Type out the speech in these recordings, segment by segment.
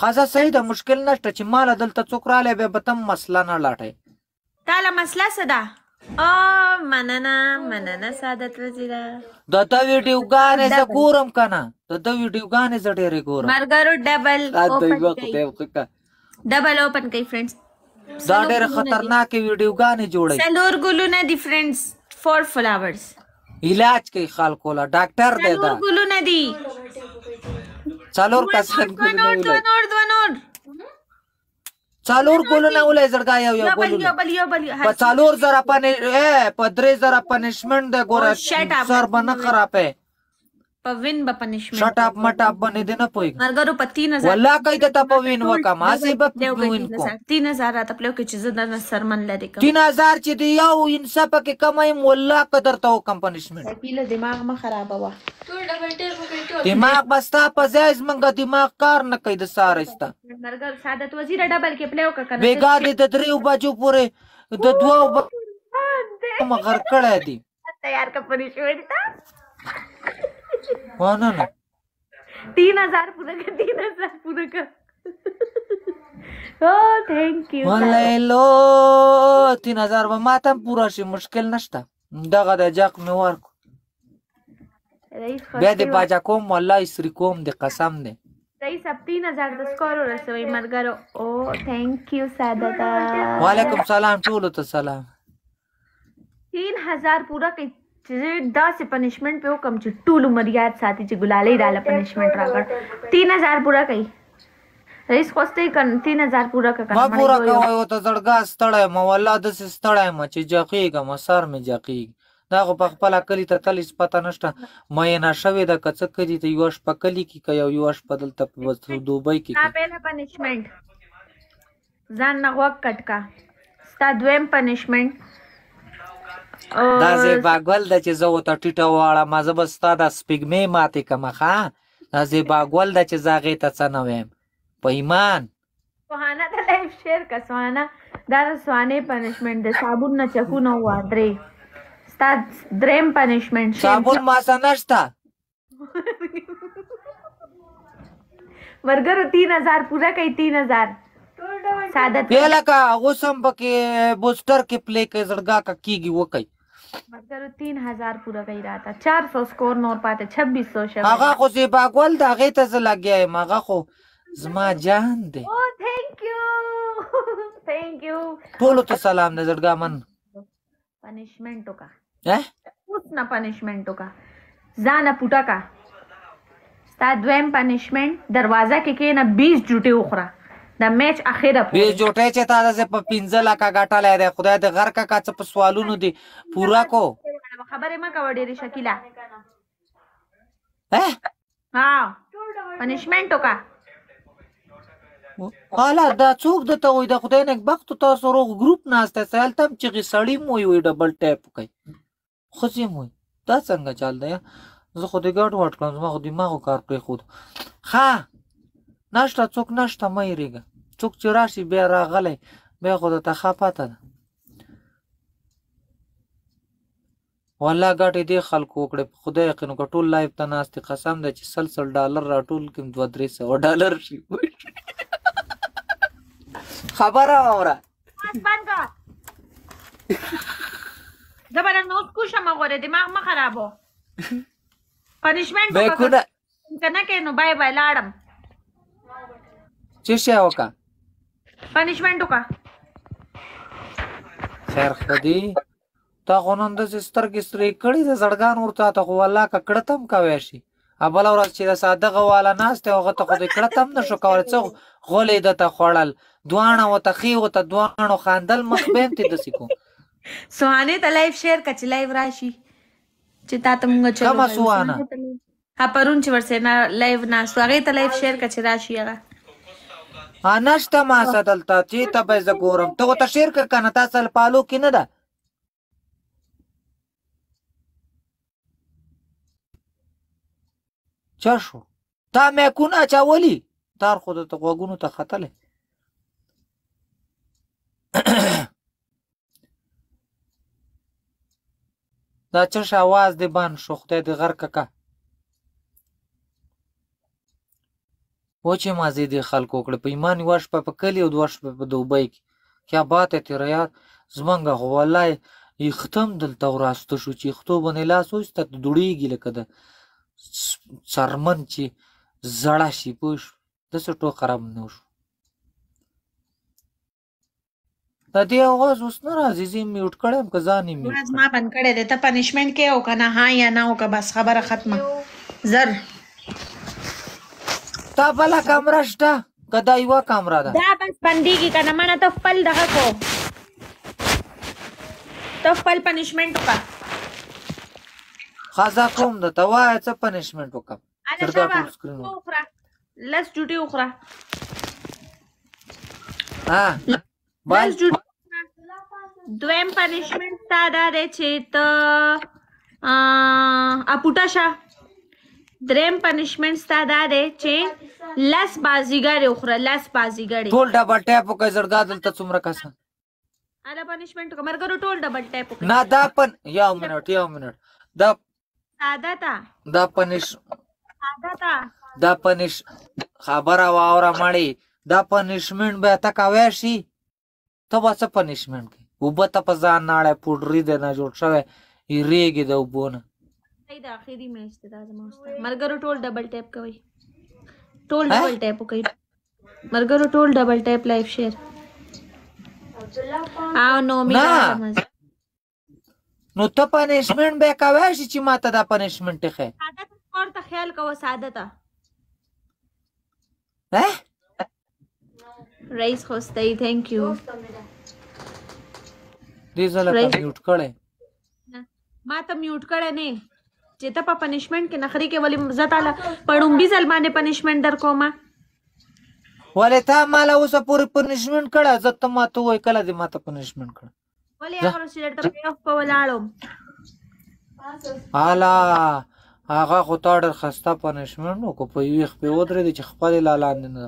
خاصه صحیح ده مشکل نشته چې مال دلته څوک رالی بیا به تم مسله نه لاټئ تاله مسله څه ده مننه سعادت وزیره د ده ویډیوګانې زه ګورم که نه د ده ویډیوګانې زه ډېرې ګورم ملګرو ډبل اوپن کوي فرینډز دا ډېرې خطرناکې ویډیوګانې جوړوي څلور ګلونه دي فرینډز 4 فلاورز علاج کوي خلکو له ډاکټر دی دا څلور ګلونه دي څلور کسان دوه نور څلور ګلونه ولې زړګا یو ګلونه په 4000 په 3000 پنشمنټ دی ګوره سر به نه خرابې په وین به پنشمنټ شټ اپ مټ اپ باندې دی نه پوهېږم ملګرو په 3000 والله کوي ته په وین وکم هسې به وین کوم 3000 راته پلو کې چې زه درنه سرمن لرې کوم 3000 چې دی یو انصاف پکې کمایم والله قدر ته وکم پنشمنټ پیله دماغ مه خرابوه دماغ بستا په ځای زمونږ دماغ کار نه کوي د سهاره ستا ملګرو سعادت وزیره ډبل کې پلی وکړه که نه بېګا دې د 3 بجو پورې د 2 مغر کړی دی تیار که پنشمنټ ته نه 3000 پورا کر 3000 پورا کر تھینک یو لیلو 3000 به ما ته هم پوره شي مشکل نشته دغه د جاق مې ورکو بیا د باجا کوم والله اسري کوم د قسم دی رئیس اب 3000 د سکور ورسوي ملګرو او تھینک یو سعادت وعلیکم سلام ټولو ته سلام 3000 پورا کوي چې داسې پنشمنټ په حکم چې ټول عمر یاد ساتي چې ګلالۍ راله پنشمنټ راکړ 3000 پورا کوي رئیس خوسته کن 3000 پورا کا ما پورا کوي او ته زړګا ستړی ما والله داسې ستړی ما چې جاقېږم سر مې جاقېږي دا خو په خپله کلي ته تلې پته نشته میینه شوې ده که څه کلي ته یوه شپه کلي کې که یوه شپه دلته په دوبۍ کې ستا پهله پنشمنټ ځان نه غوږ کټ کا ستا دویم پنشمنټ دا زیبا ګل ده چې زه ورته ټیټه واړم زه به ستا دا سپېږمې ماتې کړم ښه دا زیبا ګل ده چې زه هغې ته څه نه ویم په ایمان سوهانه د لایف شیر که سوهانه دا د سوهانې پنشمنټ دی صابون نه چکونه ووه 3 ستا دریم پنشمنټ صابون ماسه نشته ملګرو 3000 پوره کوي 3000 سعادت بیا لکه اوس هم پکې بوسټر کې پلی کوي زړګا که کېږي وکئ ملګرو 3000 پوره کوي راته 400 سکور نور پاتې 2600 شوی هغه خو زیبا ګل د هغې ته زه لګیا یم هغه خو زما جان دی تھینک یو ټولو ته سلام دی زړګا من پنشمنټو کا اوس نه پنشمنټو کا ځانه پوټه کا ستا دویم پنشمنټ دروازه کې کېنه 20 جوټې وخوره د میچ اخره 20 جوټې چې تا داسې په 15 لکه ګټلی دی خدای د غر کاکا څه په سوالونو دی پوره کو خبرې مه کوه ډېرې شکیله پنشمنټو کا حالا دا څوک درته وایي د خدای نیکبختو تاسو روغ ګروپ ناست دی هلته هم چغې سړي م وایي ډبل ټیپ کوي ښځې م وایي دا څنګه چل دی زه خو دې ګډ وډ کړم زما خو دماغو کار پرېښود ښه نشته څوک نشته مه هېرېږه څوک چې راشي بیا راغلی بیا خو درته ښه پته ده والله ګټې دې خلکو وکړې په خدای یقین وکړه ټول لایف ته ناست دي قسم دی چې $100 راټول کړم $200-300 شي خبره واوره زه به نن اوس کوشم غوره دماغ مه خرابو پنشمنټ بیکونه که نه کوې نو بای بای لاړم څه شی وکړه پنشمنټ وکړه خیر خو دې تا خو نن داسې سترګې سرې کړي د زړګان ورته ته خو والله که کړه ته هم کوی شي بله ورځ چې د صادقه والا ناست دی هغه ته خو دې کړه ته هم نه شو کولی څه غولې ده ته خوړل دواړه ورته ښې ورته دواړو خاندل مخ به هم تې داسې کوم سوهانې ته لایف شیر که چې لایف راشي چې تا ته مونږ کومه سوهانه پرون چې ورسره لایف ناستو هغې ته لایف شیر که چې راشي هغه نشته ما څه دلته چېرته به یې زه ګورم ته ورته شیر کړه که نه تا سره پالو کې نه ده چا شو تا میکونه اچولي تار خو درته غوږونو ته ختلی دا چش اواز دی بند شو خدای د غر ککه وچې مازې دې خلکو وکړې په ایمان یوه شپه په کلي او دوه شپه په دوبۍ کې کیا بات یې تېره یار زمونږ خو والله یختم دلته وراسته شو چې یختو باندې لاس وسته دوړېږي لکه د څرمن چې زړه شي پوه شو داسې ټوک خراب نه وشو د دې اواز اوس نه راځي زه یې میوټ کړی یم که ځان یې میوټ ما بند کړی دی ته پنشمنټ کې او که نه ها یا نه او که بس خبره ختمه زر تا بله کمره شته که دا یوه کمره ده دا بس بندېږي که نه منه ته خپل دغه کو ته خپل پنشمنټ وکړه ښځه کوم ده ته وایه څه پنشمنټ وکړم تر دا ټول سکرین وخوره لس ډوډۍ وخوره بل دویم پنشمنټ ستا دا دی چې ته اپوټه شه دریم پنشمنٹ ستا دا دی چې لس بازیګرې وخوره لس بازیګرې ټول ډبل ټیپ وکړئ زړګا دلته څومره کسان دا پنشمنټ وکړه ملګرو ټول ډبل ټیپ وکړئ نه دا یو منټ دا ساده ته دا پنش خبره واوره مړې دا پنشمنټ به ته کوی شي ته به څه پنشمنټ کوي اوبه ته په ځان ناړی پوډري دی نه جوړ شوی ریږي د اوبو نه دا اخیری میچ دی دا زما استاد ملګرو ټول ډبل ټیپ کوي ټول ډبل ټیپ کوي ملګرو ټول ډبل ټیپ لایف شیر او نو میګه نو ته پنشمنټ به کوی شي چې ما ته دا پنشمنټ ښه ساده ورته خیال کوه ساده ته رئیس خوستای تھینک یو دې ځله میوټ کړی ما ته میوټ کړی نه چې ته په پنشمنټ کې نخري کې ولې زه تعالی پړومبي ځل باندې پنشمنټ در کومه ولې تا مالا اوسه پورې پنشمنټ کړه زه ته ما ته وایي کله دې ما ته پنشمنټ کړه ولې هغه چې درته پی اف په ولاړم الا هغه خو تا ډېر خسته پنشمنټ وکړو په یوې خپې ودرېدې چې خپلې لا لاندې نه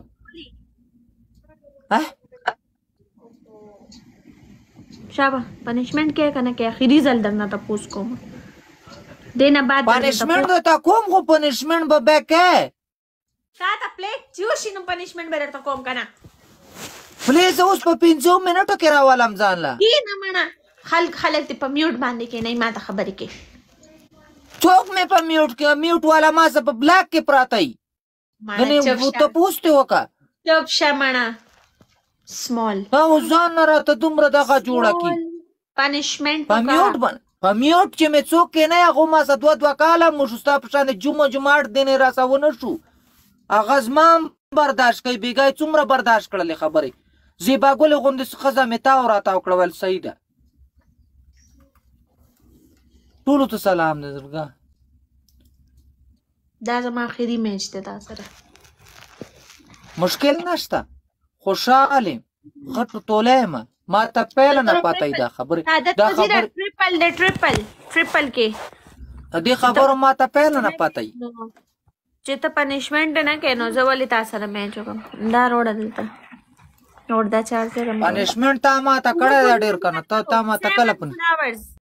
شابه پنشمنټ کې کنه کې اخیری ځل درنه تاسو کوم دینه بعد پنشمنټ ته کوم خو پنشمنټ به کې تا ته پلیټ چوشي نو پنشمنټ به درته کوم کنه پلیز اوس په 5 منټو کې راولم ځان لا نه منه خلک ته په میوټ باندې کې نه ما ته خبرې کې څوک مې په میوټ کې میوټ والا ما سره په بلاک کې پراته ای غني ته پوښتې وکړه چوپ شه مړه سمال او ځان نه راته دومره دغه جوړه کی پنشمنټ په میوټ چې مې څوک کې نه هغه ما سره دوه کاله مو شو ستا په شان جمعه دینې راسونه شو هغه زما برداشت کوي بیګای څومره برداشت کړلې خبرې زیبا ګل غوندې ښځه مې تاو راتاو کړه ویل صحیح ده ټولو ته سلام دی زړګا دا زما اخیری میچ دی تا سره مشکل نشته خوشحاله غټو توله ما ته پهل نه پاتې دا خبره دا خبره ټریپل کې دې خبره ما ته پهل نه پاتې چې ته پنشمنټ نه کینو زه ولې تاسو سره میچ وکم دا روډ دلته روډ دا چارجر پنشمنټ تا ما ته کړه ډیر کنه تا ما ته کله پن